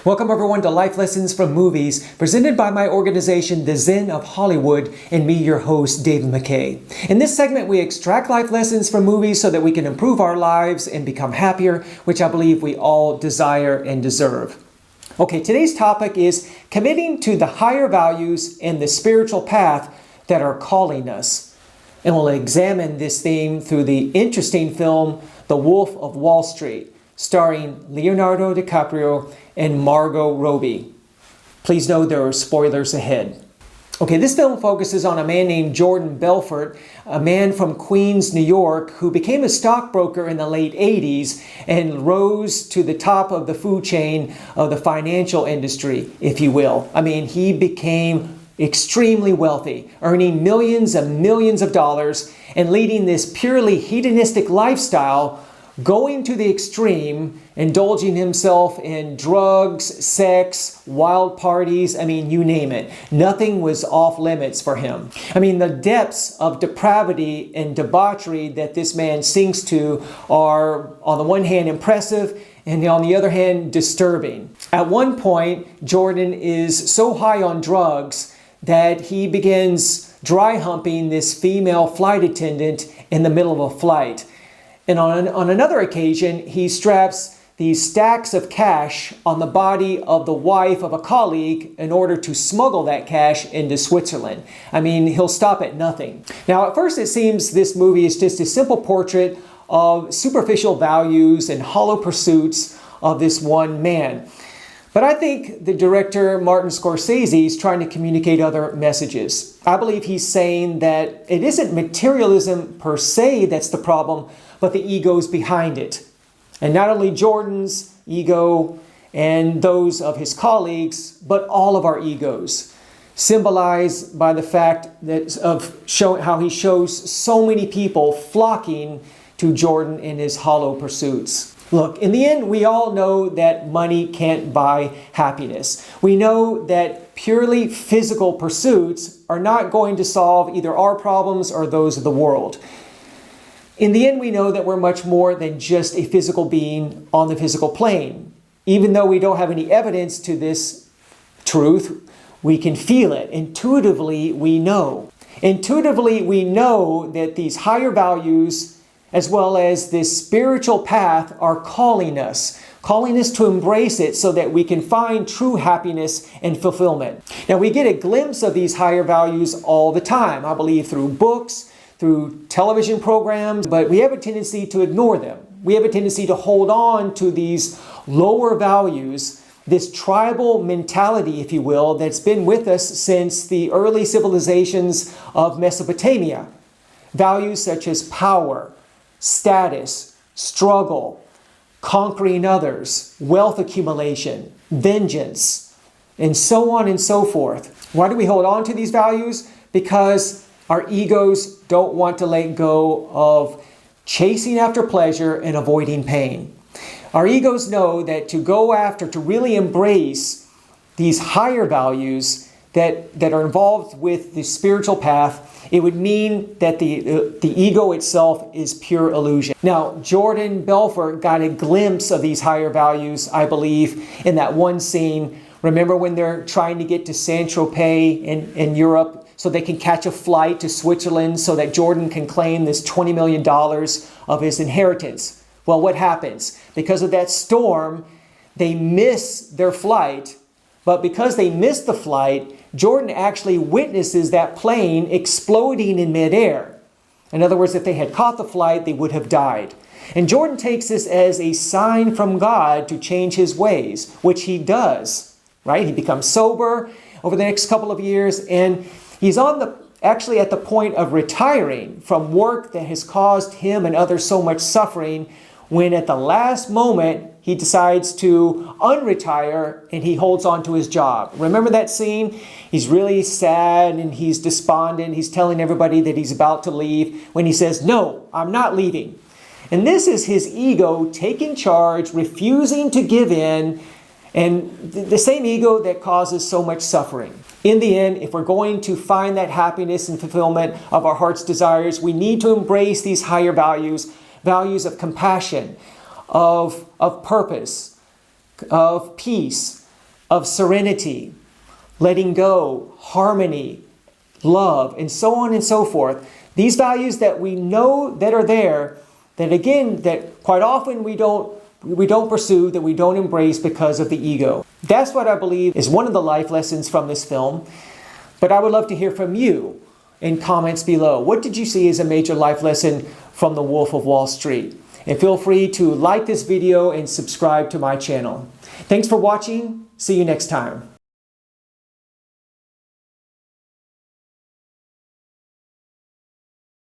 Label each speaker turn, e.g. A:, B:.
A: Welcome everyone to Life Lessons from Movies, presented by my organization, the Zen of Hollywood, and me, your host, David MacKay. In this segment, we extract life lessons from movies so that we can improve our lives and become happier, which I believe we all desire and deserve. Okay, today's topic is committing to the higher values and the spiritual path that are calling us. And we'll examine this theme through the interesting film, The Wolf of Wall Street, starring Leonardo DiCaprio and Margot Robbie. Please know there are spoilers ahead. Okay, this film focuses on a man named Jordan Belfort, a man from Queens, New York, who became a stockbroker in the late 80s and rose to the top of the food chain of the financial industry, if you will. I mean, he became extremely wealthy, earning millions and millions of dollars and leading this purely hedonistic lifestyle, going to the extreme, indulging himself in drugs, sex, wild parties, I mean, you name it. Nothing was off limits for him. I mean, the depths of depravity and debauchery that this man sinks to are, on the one hand, impressive, and on the other hand, disturbing. At one point, Jordan is so high on drugs that he begins dry humping this female flight attendant in the middle of a flight. And on another occasion, he straps these stacks of cash on the body of the wife of a colleague in order to smuggle that cash into Switzerland. I mean, he'll stop at nothing. Now, at first it seems this movie is just a simple portrait of superficial values and hollow pursuits of this one man. But I think the director, Martin Scorsese, is trying to communicate other messages. I believe he's saying that it isn't materialism per se that's the problem, but the egos behind it. And not only Jordan's ego and those of his colleagues, but all of our egos, symbolized by the fact that of showing how he shows so many people flocking to Jordan in his hollow pursuits. Look, in the end, we all know that money can't buy happiness. We know that purely physical pursuits are not going to solve either our problems or those of the world. In the end, we know that we're much more than just a physical being on the physical plane. Even though we don't have any evidence to this truth, we can feel it. Intuitively, we know. Intuitively, we know that these higher values, as well as this spiritual path, are calling us to embrace it so that we can find true happiness and fulfillment. Now, we get a glimpse of these higher values all the time, I believe, through books, through television programs, but we have a tendency to ignore them. We have a tendency to hold on to these lower values, this tribal mentality, if you will, that's been with us since the early civilizations of Mesopotamia. Values such as power, status, struggle, conquering others, wealth accumulation, vengeance, and so on and so forth. Why do we hold on to these values? Because our egos don't want to let go of chasing after pleasure and avoiding pain. Our egos know that to really embrace these higher values that are involved with the spiritual path, it would mean that the ego itself is pure illusion. Now, Jordan Belfort got a glimpse of these higher values, I believe, in that one scene. Remember when they're trying to get to Saint-Tropez in Europe so they can catch a flight to Switzerland so that Jordan can claim this $20 million of his inheritance? Well, what happens? Because of that storm, they miss their flight. But because they missed the flight, Jordan actually witnesses that plane exploding in midair. In other words, if they had caught the flight, they would have died. And Jordan takes this as a sign from God to change his ways, which he does, right? He becomes sober over the next couple of years, and he's actually at the point of retiring from work that has caused him and others so much suffering, when at the last moment, he decides to unretire and he holds on to his job. Remember that scene? He's really sad and he's despondent. He's telling everybody that he's about to leave when he says, "No, I'm not leaving." And this is his ego taking charge, refusing to give in, and the same ego that causes so much suffering. In the end, if we're going to find that happiness and fulfillment of our heart's desires, we need to embrace these higher values, values of compassion, of purpose, of peace, of serenity, letting go, harmony, love, and so on and so forth. These values that we know that are there, that again, that quite often we don't pursue, that we don't embrace because of the ego. That's what I believe is one of the life lessons from this film. But I would love to hear from you in comments below. What did you see as a major life lesson from The Wolf of Wall Street? And feel free to like this video and subscribe to my channel. Thanks for watching. See you next time.